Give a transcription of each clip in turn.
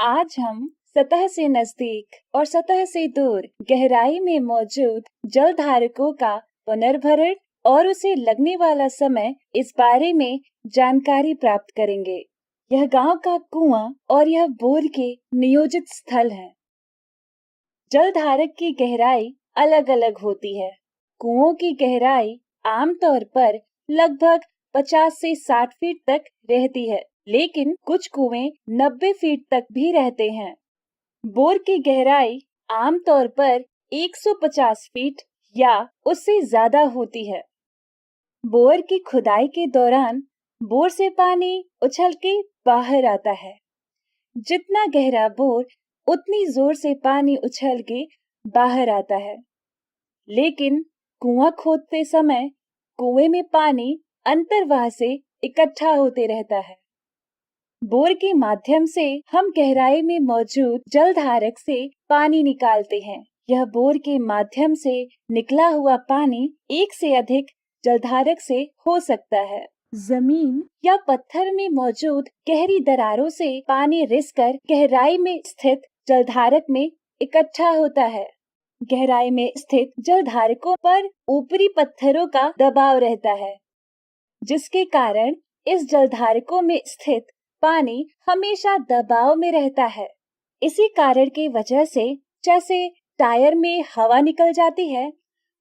आज हम सतह से नजदीक और सतह से दूर गहराई में मौजूद जल धारकों का पुनर्भरण और उसे लगने वाला समय इस बारे में जानकारी प्राप्त करेंगे। यह गांव का कुआं और यह बोर के नियोजित स्थल है। जल धारक की गहराई अलग अलग होती है। कुओं की गहराई आमतौर पर लगभग 50 से 60 फीट तक रहती है, लेकिन कुछ कुएं 90 फीट तक भी रहते हैं। बोर की गहराई आमतौर पर 150 फीट या उससे ज्यादा होती है। बोर की खुदाई के दौरान बोर से पानी उछल के बाहर आता है। जितना गहरा बोर, उतनी जोर से पानी उछल के बाहर आता है। लेकिन कुआं खोदते समय कुएं में पानी अंतर्वाह से इकट्ठा होते रहता है। बोर के माध्यम से हम गहराई में मौजूद जलधारक से पानी निकालते हैं। यह बोर के माध्यम से निकला हुआ पानी एक से अधिक जलधारक से हो सकता है। जमीन या पत्थर में मौजूद गहरी दरारों से पानी रिसकर गहराई में स्थित जलधारक में इकट्ठा होता है। गहराई में स्थित जलधारकों पर ऊपरी पत्थरों का दबाव रहता है, जिसके कारण इस जलधारकों में स्थित पानी हमेशा दबाव में रहता है। इसी कारण की वजह से जैसे टायर में हवा निकल जाती है,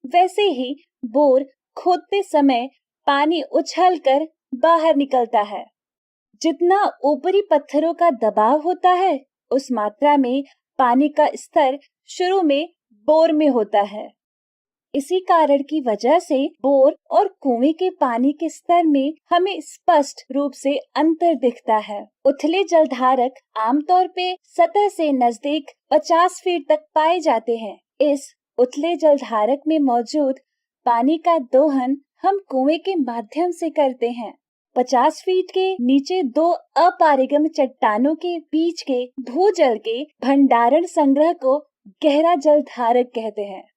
वैसे ही बोर खोदते समय पानी उछलकर बाहर निकलता है। जितना ऊपरी पत्थरों का दबाव होता है, उस मात्रा में पानी का स्तर शुरू में बोर में होता है। इसी कारण की वजह से बोर और कुएं के पानी के स्तर में हमें स्पष्ट रूप से अंतर दिखता है। उथले जलधारक आमतौर पे सतह से नजदीक 50 फीट तक पाए जाते हैं। इस उथले जलधारक में मौजूद पानी का दोहन हम कुएं के माध्यम से करते हैं। 50 फीट के नीचे दो अपारगम चट्टानों के बीच के भूजल के भंडारण संग्रह को गहरा जलधारक कहते हैं।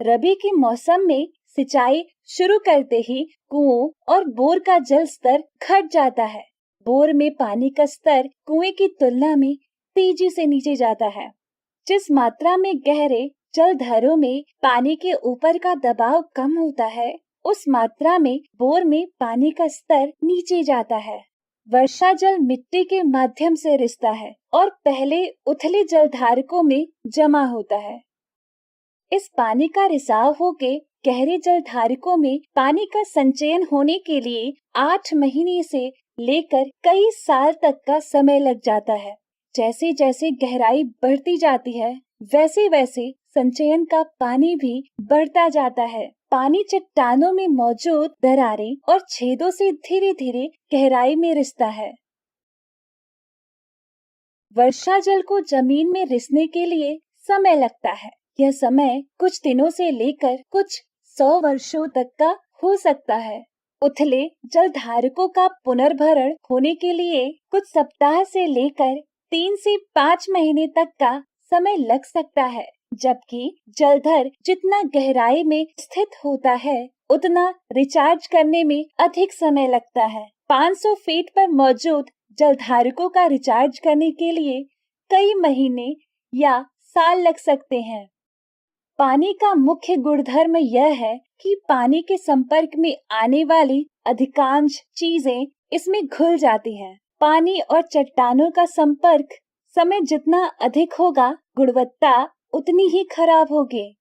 रबी के मौसम में सिंचाई शुरू करते ही कुओं और बोर का जल स्तर घट जाता है। बोर में पानी का स्तर कुएं की तुलना में तेजी से नीचे जाता है। जिस मात्रा में गहरे जलधारों में पानी के ऊपर का दबाव कम होता है, उस मात्रा में बोर में पानी का स्तर नीचे जाता है। वर्षा जल मिट्टी के माध्यम से रिसता है और पहले उथले जलधारकों में जमा होता है। इस पानी का रिसाव होके गहरे जलधारकों में पानी का संचयन होने के लिए 8 महीने से लेकर कई साल तक का समय लग जाता है। जैसे जैसे गहराई बढ़ती जाती है, वैसे वैसे संचयन का पानी भी बढ़ता जाता है। पानी चट्टानों में मौजूद दरारें और छेदों से धीरे धीरे गहराई में रिसता है। वर्षा जल को जमीन में रिसने के लिए समय लगता है। यह समय कुछ दिनों से लेकर कुछ 100 वर्षों तक का हो सकता है। उथले जलधारकों का पुनर्भरण होने के लिए कुछ सप्ताह से लेकर 3 से 5 महीने तक का समय लग सकता है, जबकि जलधर जितना गहराई में स्थित होता है, उतना रिचार्ज करने में अधिक समय लगता है। 500 फीट पर मौजूद जलधारकों का रिचार्ज करने के लिए कई महीने या साल लग सकते हैं। पानी का मुख्य गुणधर्म यह है कि पानी के संपर्क में आने वाली अधिकांश चीजें इसमें घुल जाती हैं। पानी और चट्टानों का संपर्क समय जितना अधिक होगा, गुणवत्ता उतनी ही खराब होगी।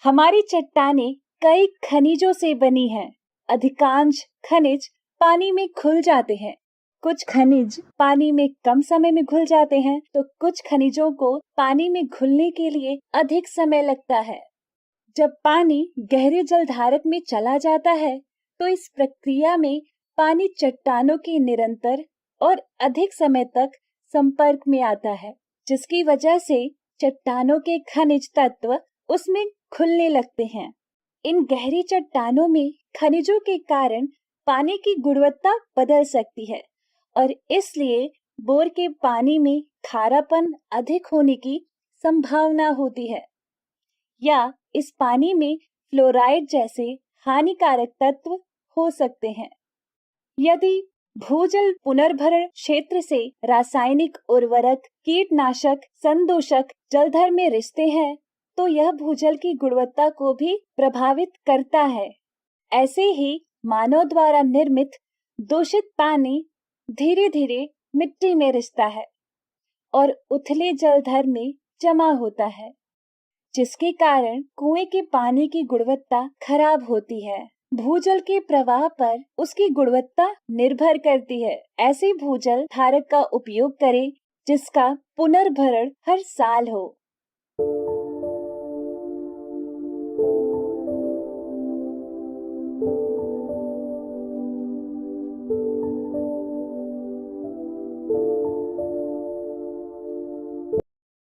हमारी चट्टानें कई खनिजों से बनी हैं। अधिकांश खनिज पानी में घुल जाते हैं। कुछ खनिज पानी में कम समय में घुल जाते हैं, तो कुछ खनिजों को पानी में घुलने के लिए अधिक समय लगता है। जब पानी गहरे जलधारक में चला जाता है, तो इस प्रक्रिया में पानी चट्टानों के निरंतर और अधिक समय तक संपर्क में आता है, जिसकी वजह से चट्टानों के खनिज तत्व उसमें घुलने लगते हैं। इन गहरी चट्टानों में खनिजों के कारण पानी की गुणवत्ता बदल सकती है और इसलिए बोर के पानी में खारापन अधिक होने की संभावना होती है, या इस पानी में फ्लोराइड जैसे हानिकारक तत्व हो सकते हैं। यदि भूजल पुनर्भरण क्षेत्र से रासायनिक उर्वरक, कीटनाशक, संदूषक जलधर में रिश्ते हैं, तो यह भूजल की गुणवत्ता को भी प्रभावित करता है। ऐसे ही मानव द्वारा निर्मित दूषित पानी धीरे धीरे मिट्टी में रिसता है और उथले जलधर में जमा होता है, जिसके कारण कुएं के पानी की गुणवत्ता खराब होती है। भूजल के प्रवाह पर उसकी गुणवत्ता निर्भर करती है। ऐसे भूजल धारक का उपयोग करें जिसका पुनर्भरण हर साल हो।